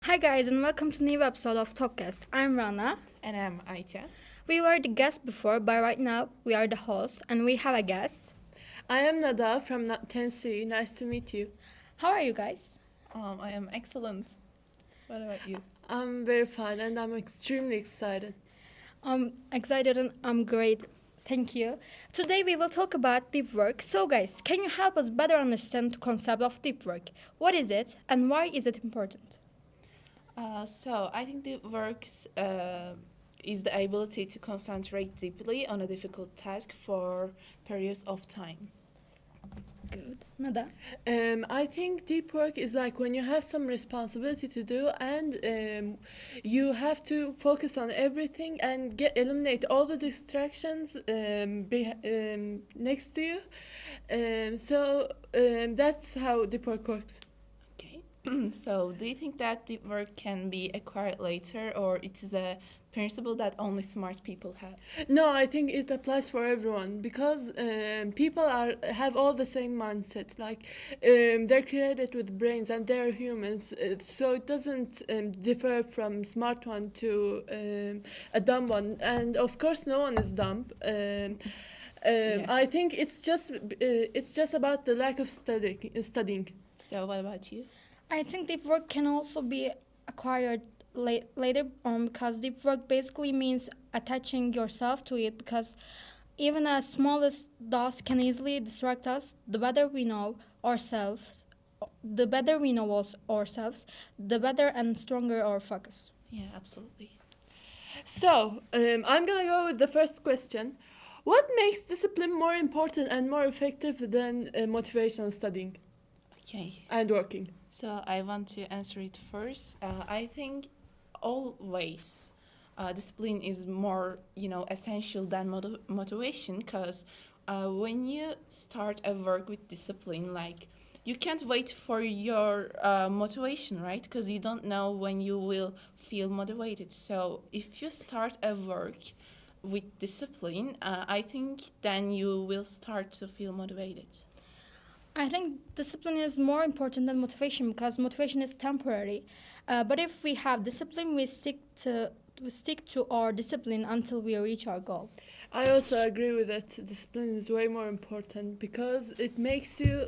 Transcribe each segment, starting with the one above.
Hi guys and welcome to new episode of TOBBCAST. I'm Rana. And I'm Ayça. We were the guests before, but right now we are the host and we have a guest. I am Nada from Tennessee. Nice to meet you. How are you guys? I am excellent. What about you? I'm very fine and I'm extremely excited. I'm excited and I'm great. Thank you. Today we will talk about deep work. So guys, can you help us better understand the concept of deep work? What is it and why is it important? So I think the works is the ability to concentrate deeply on a difficult task for periods of time. Good. Nada? I think deep work is like when you have some responsibility to do and you have to focus on everything and eliminate all the distractions next to you. That's how deep work works. Okay. So do you think that deep work can be acquired later, or it is a principle that only smart people have? No, I think it applies for everyone because people have all the same mindset. Like they're created with brains and they're humans, so it doesn't differ from smart one to a dumb one. And of course, no one is dumb. Yeah. I think it's just about the lack of studying. So what about you? I think deep work can also be acquired later on because deep work basically means attaching yourself to it because even the smallest dust can easily distract us. The better we know ourselves, the better and stronger our focus. Yeah, absolutely. So I'm gonna go with the first question. What makes discipline more important and more effective than motivation studying Okay. and working? So I want to answer it first. I think always discipline is more, essential than motivation because when you start a work with discipline, like you can't wait for your motivation, right? Because you don't know when you will feel motivated. So if you start a work with discipline, I think then you will start to feel motivated. I think discipline is more important than motivation because motivation is temporary. But if we have discipline, we stick to our discipline until we reach our goal. I also agree with that. Discipline is way more important because it makes you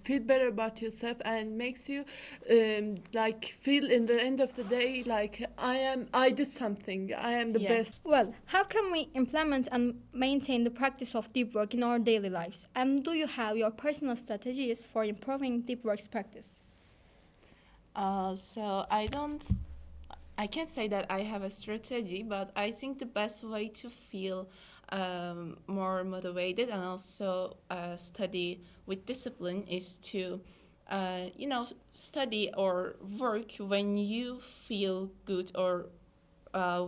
feel better about yourself and makes you feel in the end of the day like I did something. I am the Yeah. best. Well, how can we implement and maintain the practice of deep work in our daily lives? And do you have your personal strategies for improving deep work's practice? So I can't say that I have a strategy, but I think the best way to feel more motivated and also study with discipline is to, study or work when you feel good or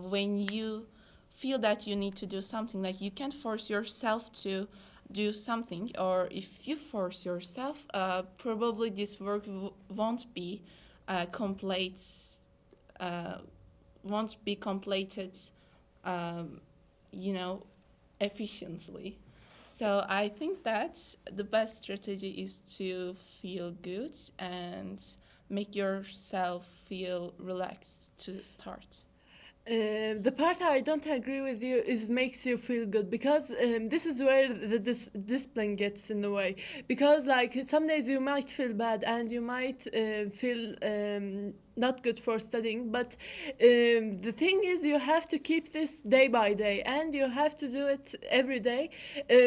when you feel that you need to do something. Like you can't force yourself to do something, or if you force yourself, probably this work won't be complete. Won't be completed, um, efficiently. So I think that the best strategy is to feel good and make yourself feel relaxed to start. The part I don't agree with you is makes you feel good because this is where the discipline gets in the way. Because like some days you might feel bad and you might feel not good for studying, but the thing is you have to keep this day by day and you have to do it every day.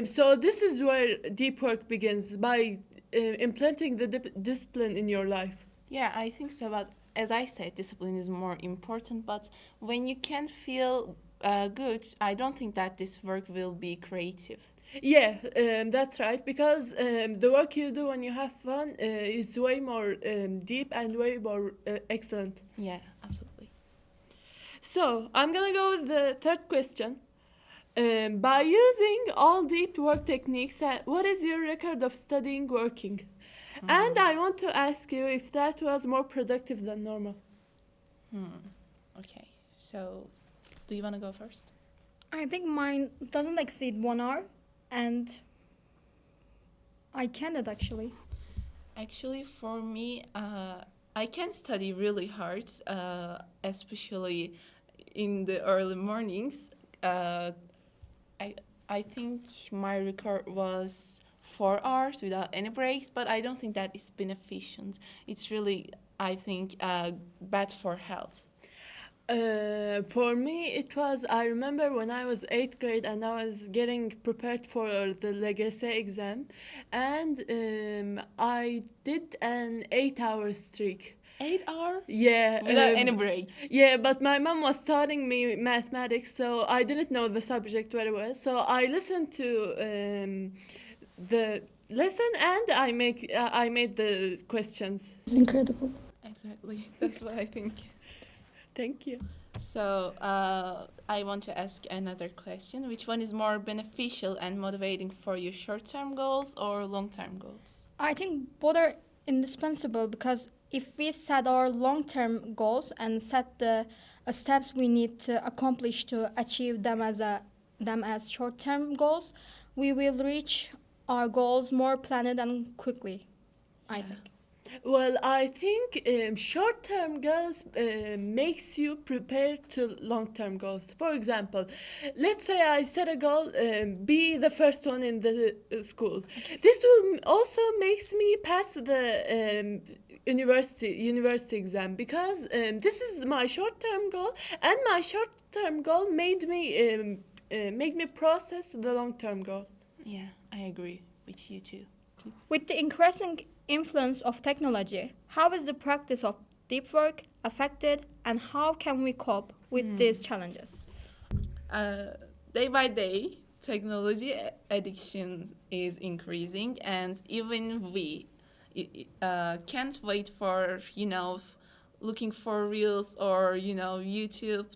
So this is where deep work begins by implanting the discipline in your life. Yeah, I think so. But as I said, discipline is more important. But when you can't feel good, I don't think that this work will be creative. Yeah, that's right. Because the work you do when you have fun is way more deep and way more excellent. Yeah, absolutely. So I'm gonna go with the third question. By using all deep work techniques, what is your record of studying working? And I want to ask you if that was more productive than normal. Okay. So, do you want to go first? I think mine doesn't exceed 1 hour, and I cannot actually. Actually, for me, I can study really hard, especially in the early mornings. I I think my record was 4 hours without any breaks, but I don't think that is beneficial. It's really, I think, bad for health. For me, it was, I remember when I was 8th grade and I was getting prepared for the LİSESİ exam, and I did an 8-hour streak. 8 hours Yeah. without any breaks. Yeah, but my mom was studying me mathematics, so I didn't know the subject very well. So I listened to the lesson and I made the questions. It's incredible. Exactly. That's what I think. Thank you. So I want to ask another question. Which one is more beneficial and motivating for your short-term goals or long-term goals? I think both are indispensable because if we set our long-term goals and set the steps we need to accomplish to achieve them as short-term goals, we will reach our goals more planned and quickly, I think. Well, I think short-term goals makes you prepare to long-term goals. For example, let's say I set a goal, be the first one in the school. This will also makes me pass the university exam because this is my short-term goal, and my short-term goal made me process the long-term goal. Yeah, I agree with you too. With the increasing influence of technology, how is the practice of deep work affected and how can we cope with these challenges? Day by day, technology addiction is increasing, and even we can't wait for, looking for reels or, YouTube.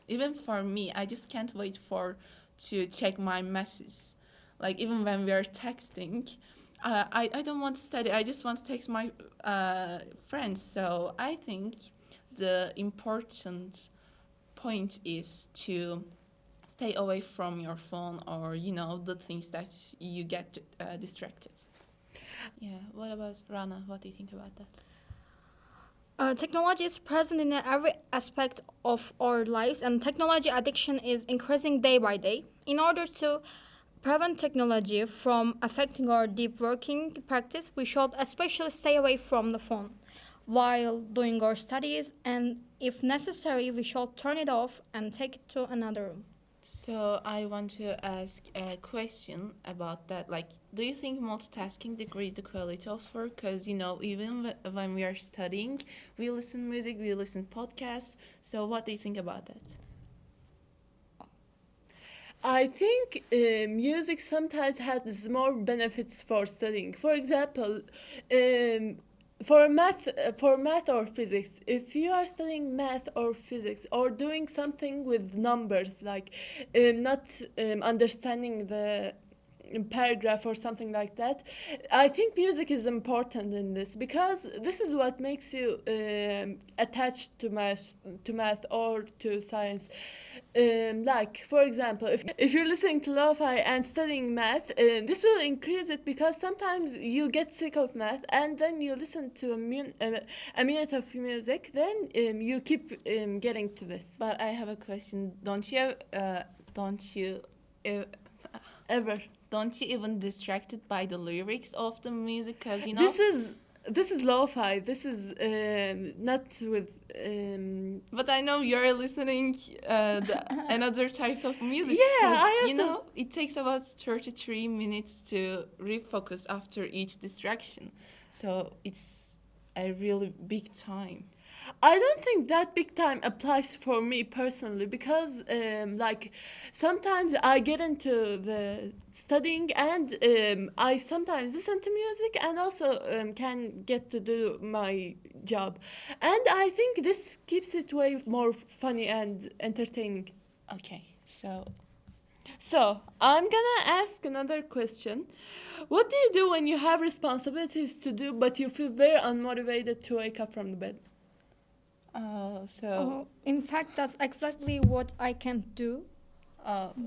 Even for me, I just can't wait to check my messages. Like even when we are texting, I don't want to study. I just want to text my friends. So I think the important point is to stay away from your phone or the things that you get distracted. Yeah. What about Rana? What do you think about that? Technology is present in every aspect of our lives, and technology addiction is increasing day by day. In order to prevent technology from affecting our deep working practice, we should especially stay away from the phone while doing our studies, and if necessary, we should turn it off and take it to another room. So I want to ask a question about that. Like, do you think multitasking decreases the quality of work? Because, even when we are studying, we listen music, we listen podcasts. So what do you think about that? I think music sometimes has more benefits for studying. For example, for math or physics, if you are studying math or physics or doing something with numbers, like not understanding the paragraph or something like that, I think music is important in this because this is what makes you attached to math or to science. Like, for example, if you're listening to lo-fi and studying math, this will increase it because sometimes you get sick of math and then you listen to a minute of music, then you keep getting to this. But I have a question. Don't you Ever. Don't you even distracted by the lyrics of the music? Because This is lo-fi. This is not with. But I know you're listening another types of music. Yeah, 'cause, I also. it takes about 33 minutes to refocus after each distraction. So it's a really big time. I don't think that big time applies for me personally because, like, sometimes I get into the studying and I sometimes listen to music and also can get to do my job. And I think this keeps it way more funny and entertaining. Okay, So, I'm gonna ask another question. What do you do when you have responsibilities to do but you feel very unmotivated to wake up from the bed? In fact, that's exactly what I can do.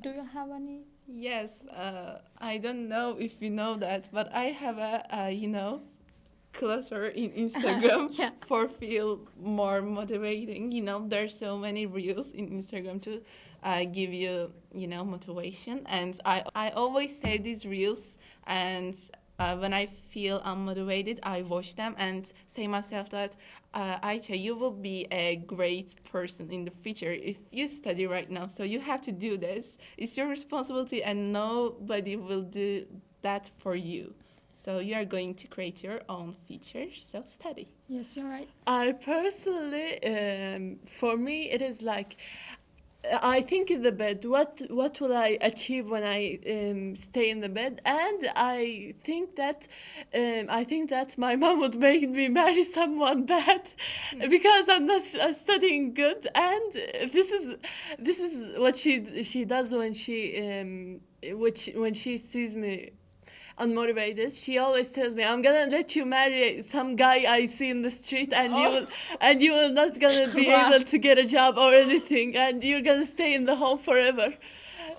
Do you have any Yes, I don't know if you know that, but I have a cluster in Instagram Yeah. for feel more motivating. There's so many reels in Instagram to give you, motivation. And I always save these reels, and when I feel unmotivated, I watch them and say myself that, Ayça, you will be a great person in the future if you study right now. So you have to do this. It's your responsibility, and nobody will do that for you. So you are going to create your own future. So study. Yes, you're right. I personally, for me, it is like I think in the bed. What will I achieve when I stay in the bed? And I think that my mom would make me marry someone bad because I'm not studying good. And this is what she does when she sees me unmotivated. She always tells me, "I'm gonna let you marry some guy I see in the street, and you will not gonna be Wow. able to get a job or anything, and you're gonna stay in the home forever."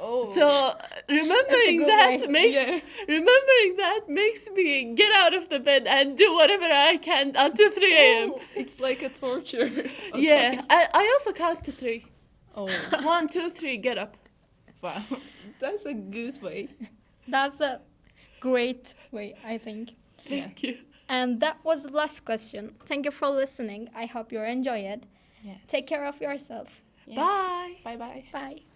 Oh. So remembering good that way. makes Yeah. remembering that makes me get out of the bed and do whatever I can until 3 a.m. Oh, it's like a torture. Okay. Yeah, I also count to 3. Oh, 1, 2, 3, get up. wow. That's a good way. That's a great way, I think. Thank you. And that was the last question. Thank you for listening. I hope you enjoy it. Yes. Take care of yourself. Yes. Bye. Bye-bye. Bye.